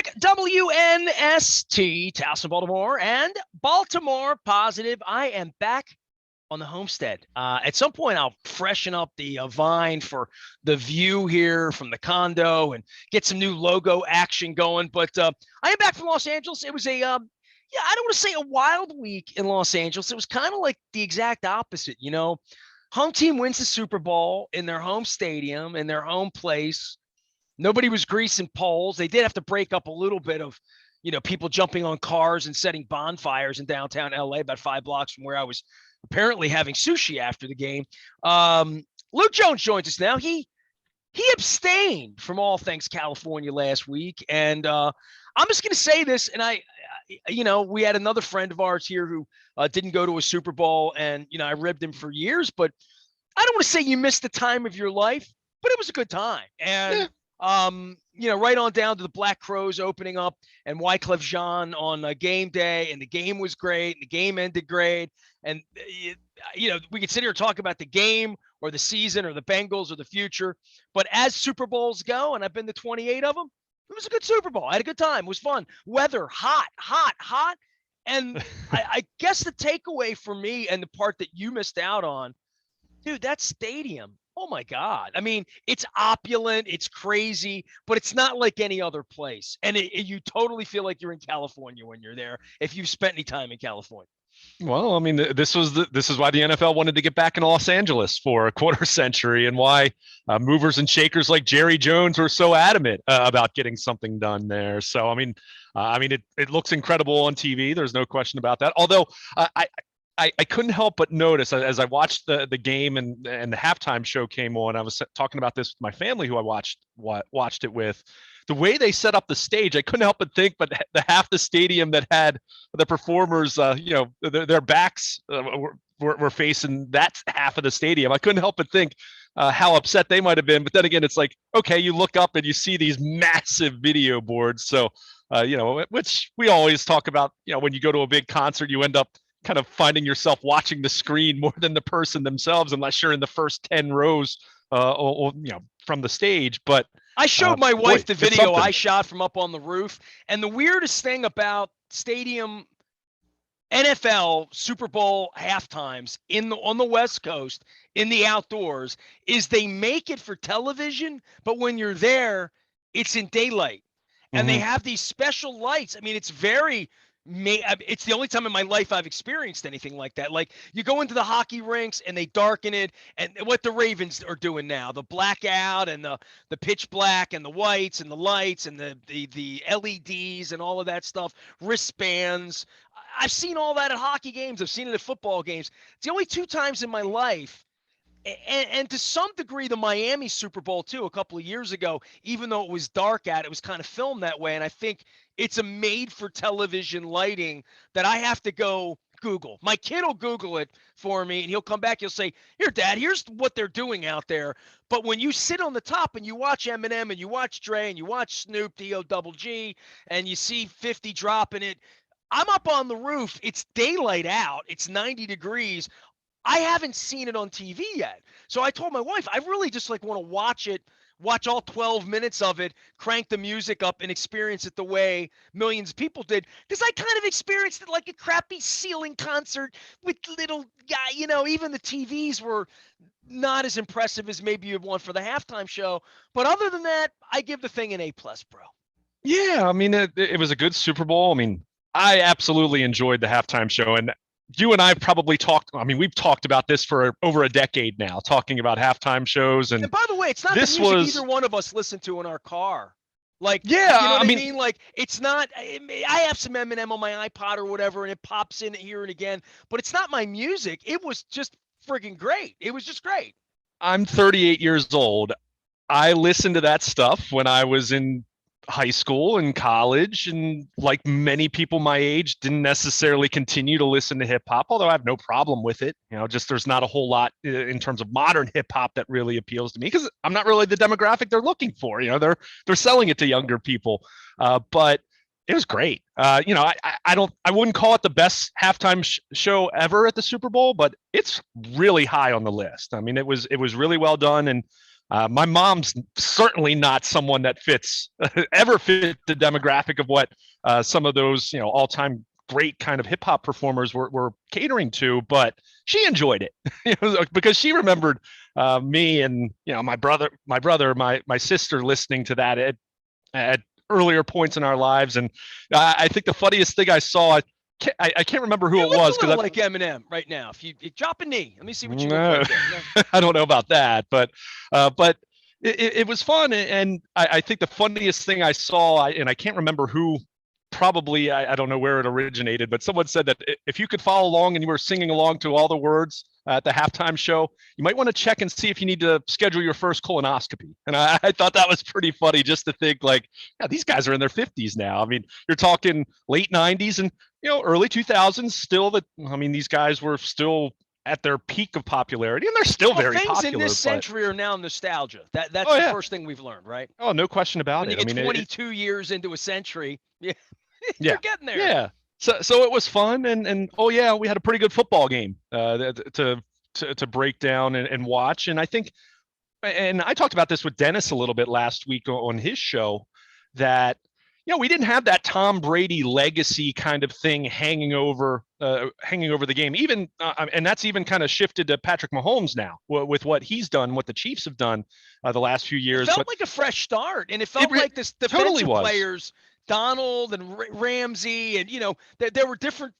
Check WNST, Towson, Baltimore, and Baltimore Positive. I am back on the homestead. At some point, I'll freshen up the vine for the view here from the condo and get some new logo action going. But I am back from Los Angeles. It was I don't want to say a wild week in Los Angeles. It was kind of like the exact opposite. Home team wins the Super Bowl in their home stadium, in their home place. Nobody was greasing poles. They did have to break up a little bit of, people jumping on cars and setting bonfires in downtown LA, about 5 blocks from where I was apparently having sushi after the game. Luke Jones joins us now. He abstained from all things California last week. And I'm just going to say this. And we had another friend of ours here who didn't go to a Super Bowl. And, I ribbed him for years. But I don't want to say you missed the time of your life, but it was a good time. And right on down to the Black Crows opening up and Wyclef Jean on game day, and the game was great, and the game ended great. And, we could sit here and talk about the game or the season or the Bengals or the future, but as Super Bowls go, and I've been to 28 of them, it was a good Super Bowl. I had a good time. It was fun. Weather, hot. And I guess the takeaway for me, and the part that you missed out on, dude, that stadium, oh my God. I mean, it's opulent, it's crazy, but it's not like any other place. And you totally feel like you're in California when you're there, if you've spent any time in California. Well, I mean, this is why the NFL wanted to get back in Los Angeles for a quarter century, and why movers and shakers like Jerry Jones were so adamant about getting something done there. So, it looks incredible on TV. There's no question about that. Although I couldn't help but notice as I watched the game and the halftime show came on. I was talking about this with my family, who I watched it with. The way they set up the stage, I couldn't help but think, but the half the stadium that had the performers, their backs were facing that half of the stadium. I couldn't help but think how upset they might have been. But then again, it's like, okay, you look up and you see these massive video boards. So, which we always talk about, when you go to a big concert, you end up kind of finding yourself watching the screen more than the person themselves, unless you're in the first 10 rows from the stage. But I showed my wife the video I shot from up on the roof. And the weirdest thing about stadium NFL Super Bowl halftimes on the West Coast in the outdoors is they make it for television, but when you're there, it's in daylight. And they have these special lights. I mean, it's the only time in my life I've experienced anything like that. Like, you go into the hockey rinks and they darken it, and what the Ravens are doing now, the blackout and the pitch black and the whites and the lights and the LEDs and all of that stuff, wristbands. I've seen all that at hockey games. I've seen it at football games. It's the only 2 times in my life. And to some degree, the Miami Super Bowl, too, a couple of years ago, even though it was dark out, it was kind of filmed that way. And I think it's a made-for-television lighting that I have to go Google. My kid will Google it for me, and he'll come back. He'll say, here, Dad, here's what they're doing out there. But when you sit on the top and you watch Eminem and you watch Dre and you watch Snoop, D-O-double-G, and you see 50 dropping it, I'm up on the roof. It's daylight out. It's 90 degrees. I haven't seen it on TV yet. So I told my wife, I really just want to watch all 12 minutes of it, crank the music up, and experience it the way millions of people did. Because I kind of experienced it like a crappy ceiling concert with little guy, even the TVs were not as impressive as maybe you'd want for the halftime show. But other than that, I give the thing an A+, bro. Yeah, I mean, it was a good Super Bowl. I mean, I absolutely enjoyed the halftime show. And you and I probably we've talked about this for over a decade now, talking about halftime shows. And by the way, it's not the music either one of us listen to in our car. Like, yeah, you know what I mean? Like, it's not, I have some Eminem on my iPod or whatever, and it pops in here and again, but it's not my music. It was just friggin' great. It was just great. I'm 38 years old. I listened to that stuff when I was in high school and college, and like many people my age, didn't necessarily continue to listen to hip hop, although I have no problem with it. Just there's not a whole lot in terms of modern hip hop that really appeals to me, because I'm not really the demographic they're looking for. They're selling it to younger people. But it was great. I wouldn't call it the best halftime show ever at the Super Bowl, but it's really high on the list. I mean, it was really well done. And My mom's certainly not someone that fits ever fit the demographic of what some of those all-time great kind of hip hop performers were catering to, but she enjoyed it because she remembered me and my brother, my sister listening to that at earlier points in our lives. And I think the funniest thing I saw, I can't remember who You it look was a little like Eminem right now. If you drop a knee, let me see what you look like there. No. I don't know about that, but it was fun. And I think the funniest thing I saw, and I can't remember who, probably, I don't know where it originated, but someone said that if you could follow along and you were singing along to all the words at the halftime show, you might want to check and see if you need to schedule your first colonoscopy. And I thought that was pretty funny, just to think like, yeah, these guys are in their 50s now. I mean, you're talking late 90s and early 2000s still. These guys were still at their peak of popularity, and they're still very things popular. In this century are now nostalgia. That's the first thing we've learned, right? Oh, no question about when it. You get 22 years into a century, you're getting there. Yeah. So it was fun, and oh yeah, we had a pretty good football game to break down and watch. And I think, and I talked about this with Dennis a little bit last week on his show, that we didn't have that Tom Brady legacy kind of thing hanging over the game. Even and that's even kind of shifted to Patrick Mahomes now with what he's done, what the Chiefs have done the last few years. It felt like a fresh start, and it felt like this defensive totally players, Donald and Ramsey, and there were different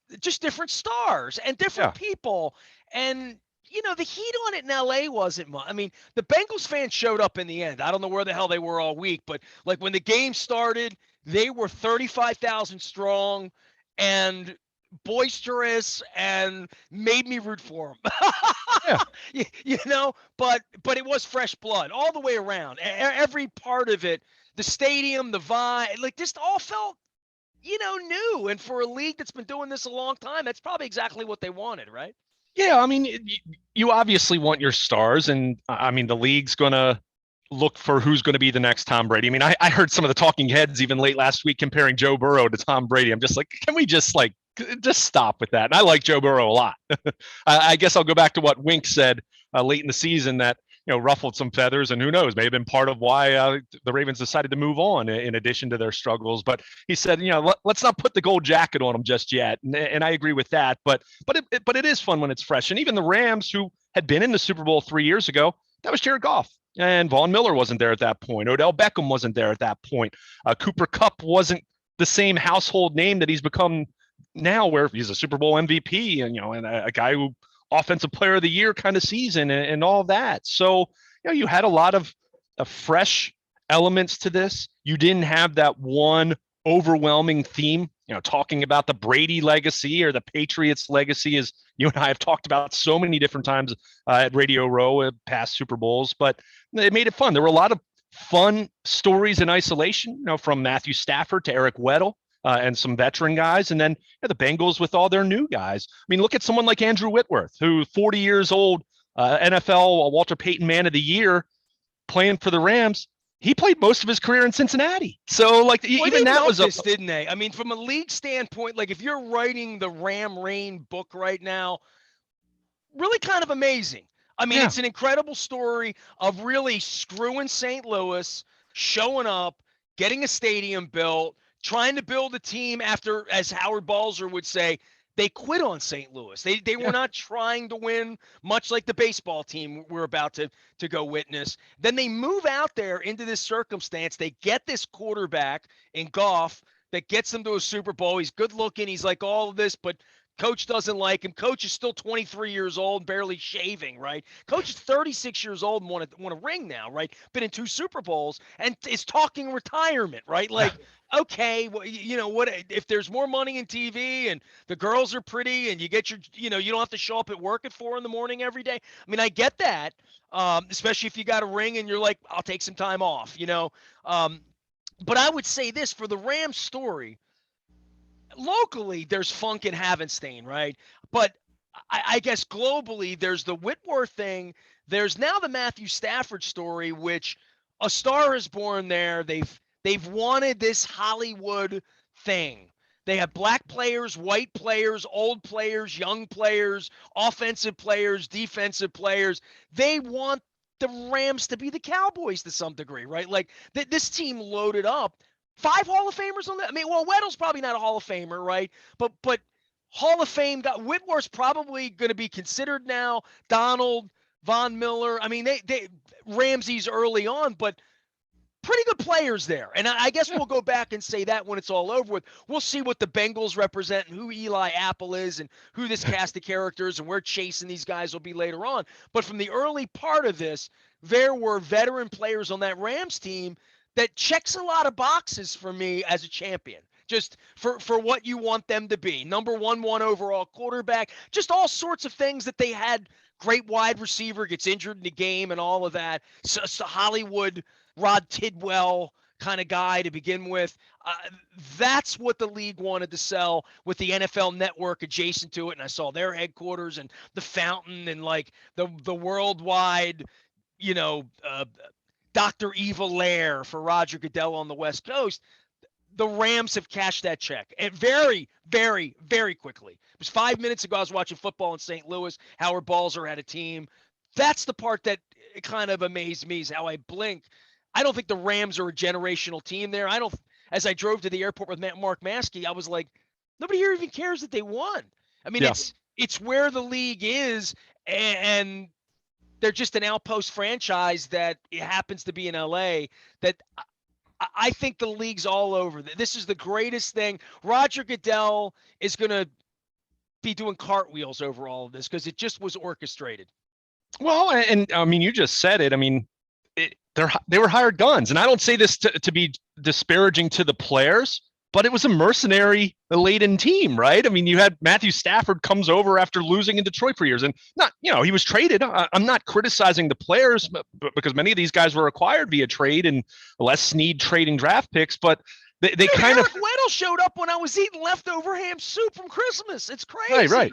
stars and different people, and the heat on it in LA wasn't much. I mean, the Bengals fans showed up in the end. I don't know where the hell they were all week, but like when the game started, they were 35,000 strong and boisterous and made me root for them. Yeah. But it was fresh blood all the way around. Every part of it, the stadium, the vibe, like this all felt new. And for a league that's been doing this a long time, that's probably exactly what they wanted, right? Yeah, I mean, you obviously want your stars, and I mean, the league's going to look for who's going to be the next Tom Brady. I mean, I heard some of the talking heads even late last week comparing Joe Burrow to Tom Brady. I'm just like, can we just stop with that? And I like Joe Burrow a lot. I guess I'll go back to what Wink said late in the season that ruffled some feathers, and who knows, may have been part of why the Ravens decided to move on in addition to their struggles. But he said, let's not put the gold jacket on them just yet. And I agree with that. But it is fun when it's fresh. And even the Rams, who had been in the Super Bowl 3 years ago, that was Jared Goff. And Von Miller wasn't there at that point. Odell Beckham wasn't there at that point. Cooper Kupp wasn't the same household name that he's become now, where he's a Super Bowl MVP and a guy who offensive player of the year kind of season and all that. So, you had a lot of fresh elements to this. You didn't have that one overwhelming theme, talking about the Brady legacy or the Patriots legacy, as you and I have talked about so many different times at Radio Row at past Super Bowls, but it made it fun. There were a lot of fun stories in isolation, from Matthew Stafford to Eric Weddle. And some veteran guys, and then the Bengals with all their new guys. I mean, look at someone like Andrew Whitworth, who 40 years old, NFL Walter Payton Man of the Year, playing for the Rams. He played most of his career in Cincinnati. So, even that was didn't they? I mean, from a league standpoint, if you're writing the Ram Reign book right now, really kind of amazing. I mean, It's an incredible story of really screwing St. Louis, showing up, getting a stadium built, trying to build a team after, as Howard Balzer would say, they quit on St. Louis. They were not trying to win, much like the baseball team we're about to go witness. Then they move out there into this circumstance. They get this quarterback in Goff that gets them to a Super Bowl. He's good looking. He's like all of this, but coach doesn't like him. Coach is still 23 years old, barely shaving, right? Coach is 36 years old and want a ring now, right? Been in 2 Super Bowls and is talking retirement, right? Okay, well, what if there's more money in TV and the girls are pretty and you get your, you don't have to show up at work at 4 a.m. every day. I mean, I get that, especially if you got a ring and you're like, I'll take some time off, But I would say this for the Rams story. Locally, there's funk in Havenstein, right? But I guess globally, there's the Whitworth thing. There's now the Matthew Stafford story, which a star is born there. They've wanted this Hollywood thing. They have black players, white players, old players, young players, offensive players, defensive players. They want the Rams to be the Cowboys to some degree, right? Like this team loaded up 5 Hall of Famers on that. I mean, well, Weddle's probably not a Hall of Famer, right? But Hall of Fame got Whitworth's probably going to be considered now. Donald, Von Miller. I mean, they Ramsey's early on, but pretty good players there. And I guess we'll go back and say that when it's all over with. We'll see what the Bengals represent and who Eli Apple is and who this cast of characters and where chasing these guys will be later on. But from the early part of this, there were veteran players on that Rams team that checks a lot of boxes for me as a champion. Just for what you want them to be. Number one overall quarterback, just all sorts of things that they had. Great wide receiver, gets injured in the game and all of that. So Hollywood Rod Tidwell kind of guy to begin with. That's what the league wanted to sell with the NFL network adjacent to it. And I saw their headquarters and the fountain and like the worldwide, Dr. Evil Lair for Roger Goodell on the West Coast. The Rams have cashed that check and very, very, very quickly. It was 5 minutes ago. I was watching football in St. Louis. Howard Balzer had a team. That's the part that kind of amazed me is how I blink. I don't think the Rams are a generational team there. As I drove to the airport with Mark Maskey, I was like, nobody here even cares that they won. I mean, it's where the league is, and they're just an outpost franchise that it happens to be in LA that I think the league's all over. This is the greatest thing. Roger Goodell is going to be doing cartwheels over all of this because it just was orchestrated. Well, and I mean, you just said it. I mean, they were hired guns. And I don't say this to be disparaging to the players, but it was a mercenary-laden team, right? I mean, you had Matthew Stafford comes over after losing in Detroit for years. And he was traded. I'm not criticizing the players but because many of these guys were acquired via trade and Les Snead trading draft picks, but they kind Eric Weddle showed up when I was eating leftover ham soup from Christmas. It's crazy. Right.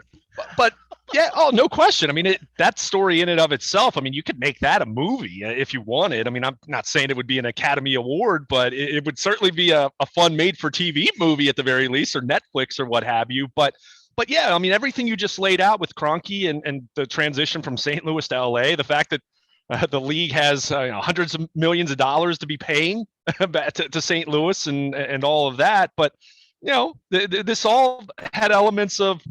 But yeah, no question. I mean, that story in and of itself, I mean, you could make that a movie if you wanted. I mean, I'm not saying it would be an Academy Award, but it would certainly be a fun made-for-TV movie at the very least, or Netflix or what have you. But yeah, I mean, everything you just laid out with Kroenke and the transition from St. Louis to LA, the fact that the league has hundreds of millions of dollars to be paying to St. Louis and all of that. But, this all had elements of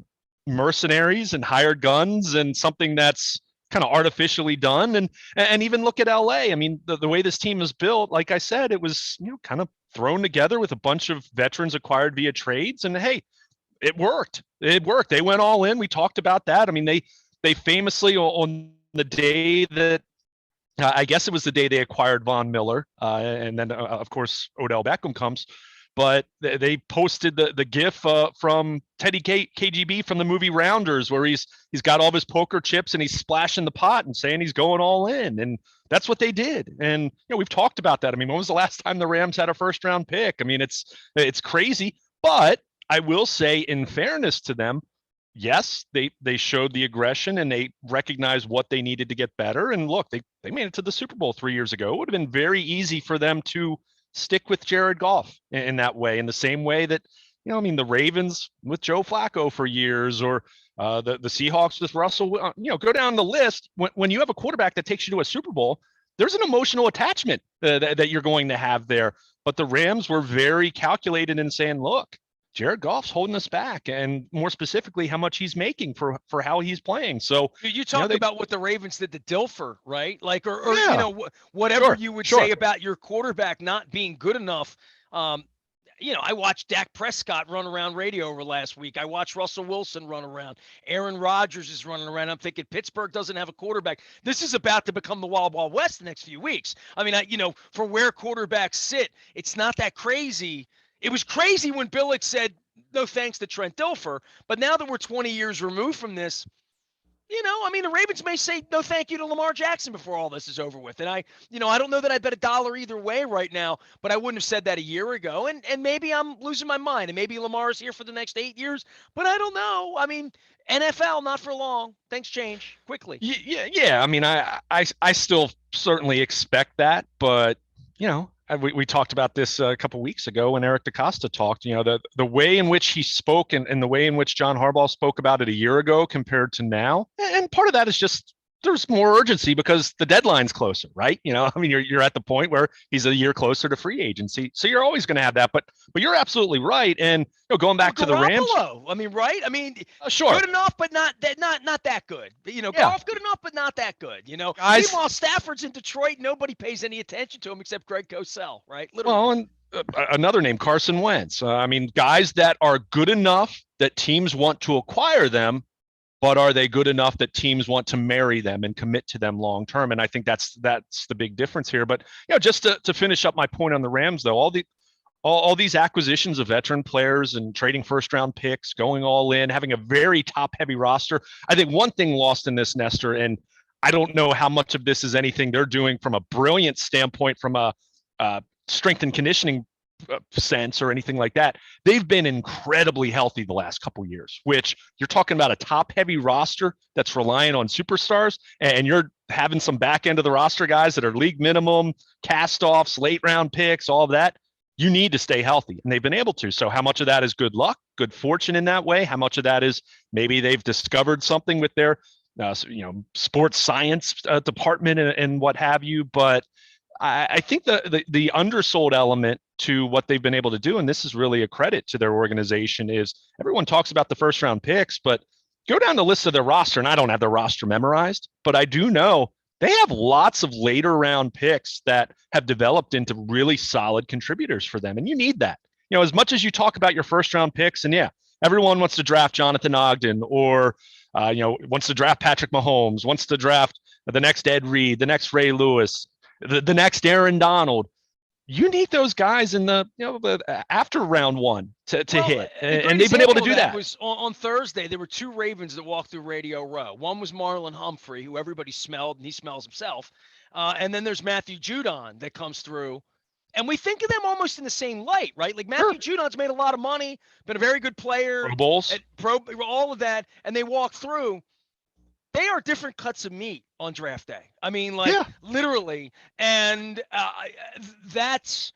mercenaries and hired guns and something that's kind of artificially done. And even look at LA. I mean, the way this team is built, like I said, it was, kind of thrown together with a bunch of veterans acquired via trades. And hey, it worked. They went all in. We talked about that. I mean, they famously on the day that, I guess it was the day they acquired Von Miller, and then of course Odell Beckham comes. But they posted the GIF from Teddy KGB from the movie Rounders, where he's got all of his poker chips and he's splashing the pot and saying he's going all in, and that's what they did. And we've talked about that. I mean, when was the last time the Rams had a first-round pick? I mean, it's crazy. But I will say, in fairness to them, yes, they showed the aggression and they recognized what they needed to get better. And look, they made it to the Super Bowl 3 years ago. It would have been very easy for them to stick with Jared Goff in that way, in the same way that, the Ravens with Joe Flacco for years, or the Seahawks with Russell, go down the list. When you have a quarterback that takes you to a Super Bowl, there's an emotional attachment that you're going to have there. But the Rams were very calculated in saying, look, Jared Goff's holding us back, and more specifically, how much he's making for how he's playing. So you talk about what the Ravens did to Dilfer, right? Like, or whatever you would say about your quarterback not being good enough. I watched Dak Prescott run around radio over last week. I watched Russell Wilson run around. Aaron Rodgers is running around. I'm thinking Pittsburgh doesn't have a quarterback. This is about to become the Wild Wild West the next few weeks. I mean, for where quarterbacks sit, it's not that crazy. It was crazy when Billick said, no thanks to Trent Dilfer. But now that we're 20 years removed from this, the Ravens may say no thank you to Lamar Jackson before all this is over with. And I don't know that I bet $1 either way right now, but I wouldn't have said that a year ago. And maybe I'm losing my mind. And maybe Lamar's here for the next 8 years, but I don't know. I mean, NFL, not for long. Things change quickly. Yeah. I mean, I still certainly expect that, but, we talked about this a couple of weeks ago when Eric DeCosta talked, the way in which he spoke and the way in which John Harbaugh spoke about it a year ago compared to now. And part of that is just there's more urgency because the deadline's closer, right? I mean, you're at the point where he's a year closer to free agency, so you're always going to have that. But you're absolutely right. And going back to the Rams, I mean, right? I mean, sure, good enough, but not that good. yeah, Goff good enough, but not that good. guys. Meanwhile, Stafford's in Detroit. Nobody pays any attention to him except Greg Cosell, right? Literally. Well, and another name, Carson Wentz. I mean, guys that are good enough that teams want to acquire them, but are they good enough that teams want to marry them and commit to them long term? And I think that's the big difference here. But just to finish up my point on the Rams, though, all these acquisitions of veteran players and trading first round picks, going all in, having a very top heavy roster. I think one thing lost in this, Nestor, and I don't know how much of this is anything they're doing from a brilliant standpoint, from a strength and conditioning sense or anything like that. They've been incredibly healthy the last couple of years, which you're talking about a top heavy roster that's relying on superstars, and you're having some back end of the roster guys that are league minimum, cast offs, late round picks, all of that. You need to stay healthy, and they've been able to. So how much of that is good luck, good fortune in that way? How much of that is maybe they've discovered something with their sports science department and what have you? But I think the undersold element to what they've been able to do, and this is really a credit to their organization, is everyone talks about the first round picks, but go down the list of their roster, and I don't have their roster memorized, but I do know they have lots of later round picks that have developed into really solid contributors for them. And you need that. As much as you talk about your first round picks, and yeah, everyone wants to draft Jonathan Ogden or, wants to draft Patrick Mahomes, wants to draft the next Ed Reed, the next Ray Lewis, the next Aaron Donald. You need those guys in the after round one to hit, and they've been able to do that. Was on Thursday. There were two Ravens that walked through Radio Row. One was Marlon Humphrey, who everybody smelled, and he smells himself. And then there's Matthew Judon that comes through, and we think of them almost in the same light, right? Like Matthew Judon's made a lot of money, been a very good player, Pro Bowls, all of that, and they walk through. They are different cuts of meat on draft day. I mean, literally. And that's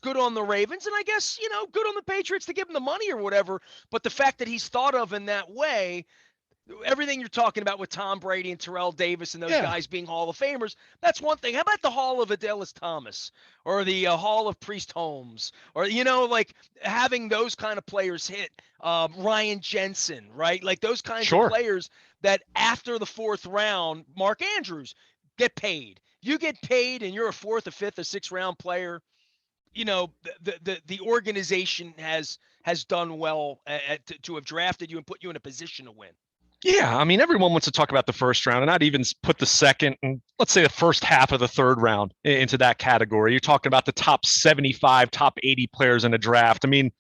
good on the Ravens. And I guess, good on the Patriots to give him the money or whatever. But the fact that he's thought of in that way, everything you're talking about with Tom Brady and Terrell Davis and those guys being Hall of Famers, that's one thing. How about the Hall of Adelis Thomas or the Hall of Priest Holmes or, having those kind of players hit Ryan Jensen, right? Like those kinds of players that after the fourth round, Mark Andrews, get paid. You get paid and you're a fourth, a fifth, a sixth round player. The organization has done well to have drafted you and put you in a position to win. Yeah, I mean, everyone wants to talk about the first round, and I'd even put the second and let's say the first half of the third round into that category. You're talking about the top 75, top 80 players in a draft. I mean,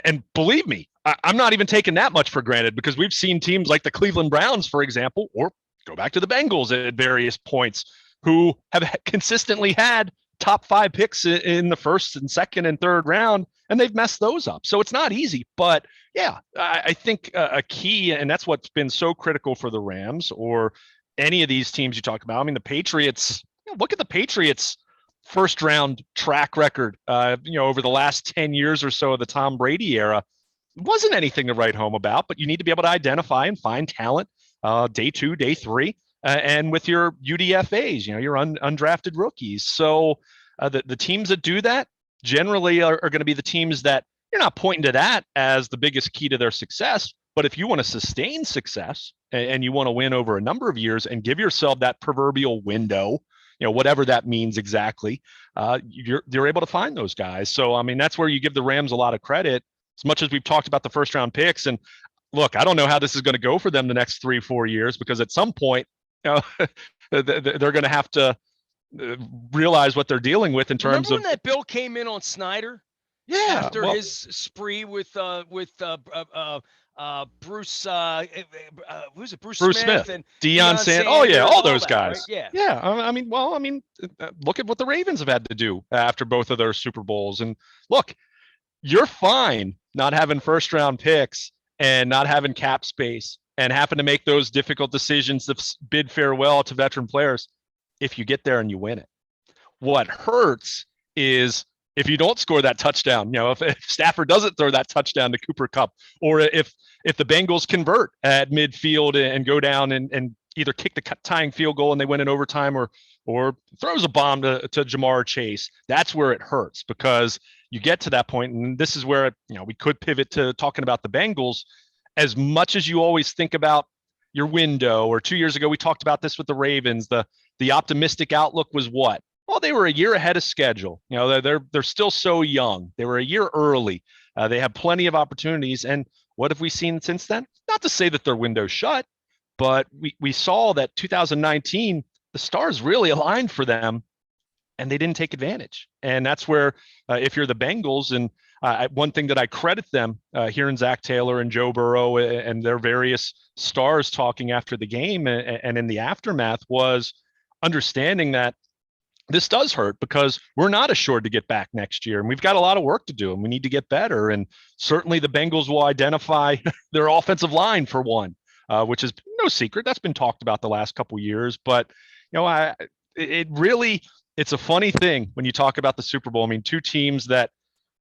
and believe me, I'm not even taking that much for granted because we've seen teams like the Cleveland Browns, for example, or go back to the Bengals at various points, who have consistently had top 5 picks in the first and second and third round, and they've messed those up. So it's not easy, but yeah, I think a key, and that's what's been so critical for the Rams or any of these teams you talk about. I mean, the Patriots, look at the Patriots first round track record, over the last 10 years or so of the Tom Brady era. It wasn't anything to write home about, but you need to be able to identify and find talent day 2, day 3. And with your UDFAs, your undrafted rookies. So the teams that do that generally are going to be the teams that you're not pointing to that as the biggest key to their success. But if you want to sustain success and you want to win over a number of years and give yourself that proverbial window, whatever that means exactly, you're able to find those guys. So, I mean, that's where you give the Rams a lot of credit, as much as we've talked about the first round picks. And look, I don't know how this is going to go for them the next 3-4 years, because at some point, they're going to have to realize what they're dealing with in terms Remember when that bill came in on Snyder? Yeah. After his spree with Bruce, who's it? Bruce Smith and Deion Sanders. Oh yeah, all those guys. That, right? Yeah. I mean, look at what the Ravens have had to do after both of their Super Bowls. And look, you're fine not having first round picks and not having cap space and having to make those difficult decisions to bid farewell to veteran players if you get there and you win it. What hurts is if you don't score that touchdown, if Stafford doesn't throw that touchdown to Cooper Kupp, or if the Bengals convert at midfield and go down and either kick the tying field goal and they win in overtime, or throws a bomb to Jamar Chase. That's where it hurts, because you get to that point, and this is where we could pivot to talking about the Bengals. As much as you always think about your window, or 2 years ago we talked about this with the Ravens, the optimistic outlook was what? Well, they were a year ahead of schedule. They're still so young. They were a year early. They have plenty of opportunities. And what have we seen since then? Not to say that their window's shut, but we saw that 2019, the stars really aligned for them, and they didn't take advantage. And that's where, if you're the Bengals, and one thing that I credit them, hearing Zach Taylor and Joe Burrow and their various stars talking after the game and in the aftermath, was understanding that this does hurt, because we're not assured to get back next year, and we've got a lot of work to do, and we need to get better. And certainly the Bengals will identify their offensive line for one, which is no secret. That's been talked about the last couple of years. But it's a funny thing when you talk about the Super Bowl. I mean, two teams that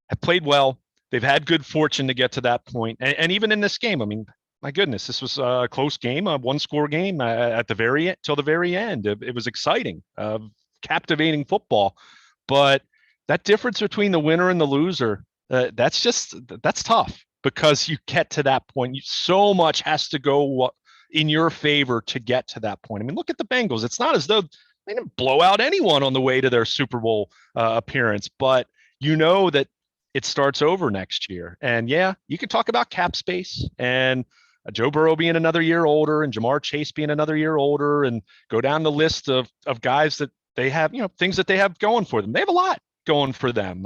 have played well, they've had good fortune to get to that point. And even in this game, I mean, my goodness, this was a close game, a one-score game at the very till the very end. It was exciting, captivating football. But that difference between the winner and the loser, that's tough, because you get to that point. So much has to go in your favor to get to that point. I mean, look at the Bengals. It's not as though they didn't blow out anyone on the way to their Super Bowl appearance, but that it starts over next year. And yeah, you can talk about cap space and Joe Burrow being another year older and Jamar Chase being another year older, and go down the list of guys that they have, things that they have going for them. They have a lot going for them.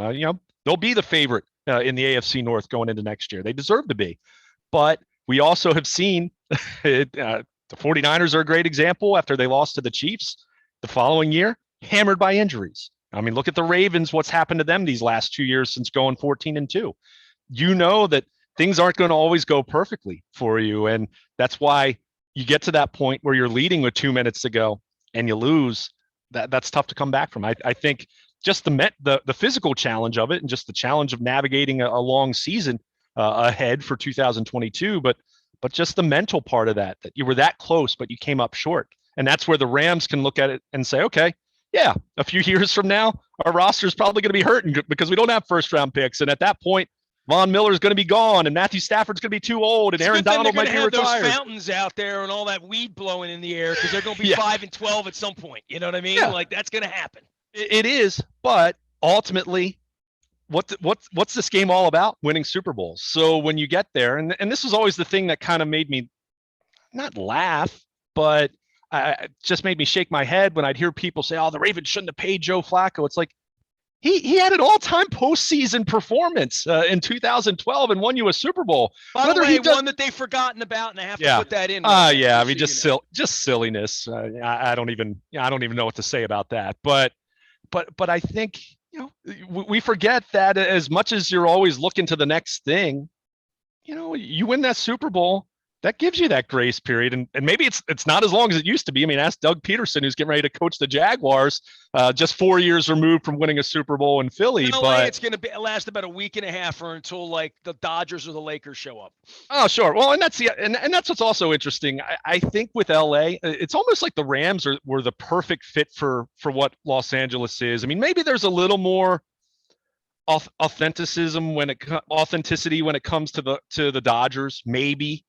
They'll be the favorite in the AFC North going into next year. They deserve to be. But we also have seen the 49ers are a great example. After they lost to the Chiefs the following year, hammered by injuries. I mean, look at the Ravens, what's happened to them these last 2 years since going 14-2. That things aren't going to always go perfectly for you. And that's why you get to that point where you're leading with 2 minutes to go and you lose. That's tough to come back from. I think just the physical challenge of it, and just the challenge of navigating a long season ahead for 2022, but just the mental part of that you were that close, but you came up short. And that's where the Rams can look at it and say, okay, yeah, a few years from now, our roster is probably going to be hurting because we don't have first round picks. And at that point, Von Miller's going to be gone, and Matthew Stafford's going to be too old, and Aaron Donald might be retired. Those fountains out there and all that weed blowing in the air, because they're going to be 5-12 at some point. You know what I mean? Yeah. Like, that's going to happen. It is, but ultimately, what's this game all about? Winning Super Bowls. So when you get there, and this was always the thing that kind of made me not laugh, but just made me shake my head when I'd hear people say, "Oh, the Ravens shouldn't have paid Joe Flacco." It's like, he had an all-time postseason performance in 2012 and won you a Super Bowl. By the way, one that they've forgotten about, and I have to put that in. Yeah, I mean, just silliness. I don't even know what to say about that. But I think we forget that as much as you're always looking to the next thing, you win that Super Bowl, that gives you that grace period. And maybe it's not as long as it used to be. I mean, ask Doug Peterson, who's getting ready to coach the Jaguars, just 4 years removed from winning a Super Bowl in Philly. But it's going to last about a week and a half, or until like the Dodgers or the Lakers show up. Oh, sure. Well, and that's what's also interesting. I think with LA, it's almost like the Rams were the perfect fit for what Los Angeles is. I mean, maybe there's a little more authenticity when it comes to the Dodgers, maybe.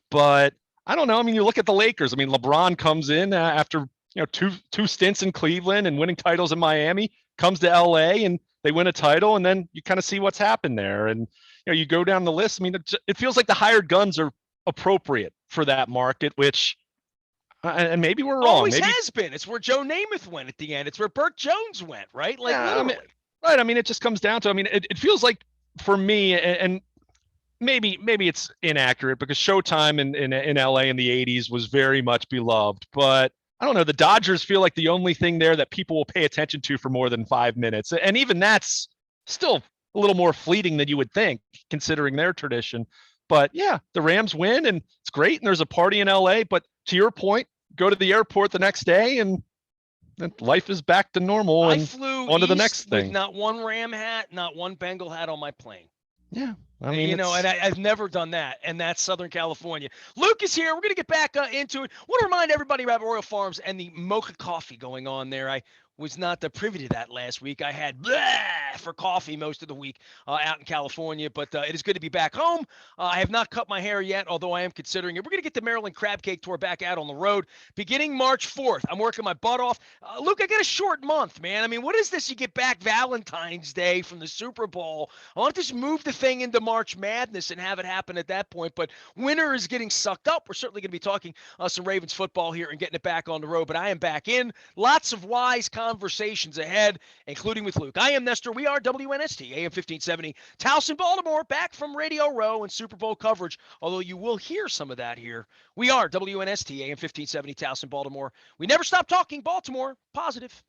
But I don't know. I mean, you look at the Lakers. I mean, LeBron comes in after two stints in Cleveland and winning titles in Miami, comes to LA and they win a title, and then you kind of see what's happened there. And you go down the list. I mean, it feels like the hired guns are appropriate for that market, which and maybe we're wrong. Always has been. It's where Joe Namath went at the end. It's where Burt Jones went, right? Like, literally. Right. I mean, it just comes down to. I mean, it feels like for me and. Maybe it's inaccurate, because Showtime in LA in the 80s was very much beloved, but I don't know. The Dodgers feel like the only thing there that people will pay attention to for more than 5 minutes. And even that's still a little more fleeting than you would think, considering their tradition. But yeah, the Rams win and it's great. And there's a party in LA, but to your point, go to the airport the next day and life is back to normal. I and flew on to the next thing. With not one Ram hat, not one Bengal hat on my plane. Yeah. I mean, and I've never done that, and that's Southern California. Luke is here. We're going to get back into it. I want to remind everybody about Royal Farms and the mocha coffee going on there. I was not privy to that last week. I had for coffee most of the week out in California, but it is good to be back home. I have not cut my hair yet, although I am considering it. We're going to get the Maryland Crab Cake Tour back out on the road beginning March 4th. I'm working my butt off. Luke, I got a short month, man. I mean, what is this? You get back Valentine's Day from the Super Bowl. I want to just move the thing into March Madness and have it happen at that point. But winter is getting sucked up. We're certainly going to be talking some Ravens football here and getting it back on the road. But I am back in. Lots of wise conversations ahead, including with Luke. I am Nestor. We are WNST, AM 1570, Towson, Baltimore, back from Radio Row and Super Bowl coverage, although you will hear some of that here. We are WNST, AM 1570, Towson, Baltimore. We never stop talking Baltimore. Positive.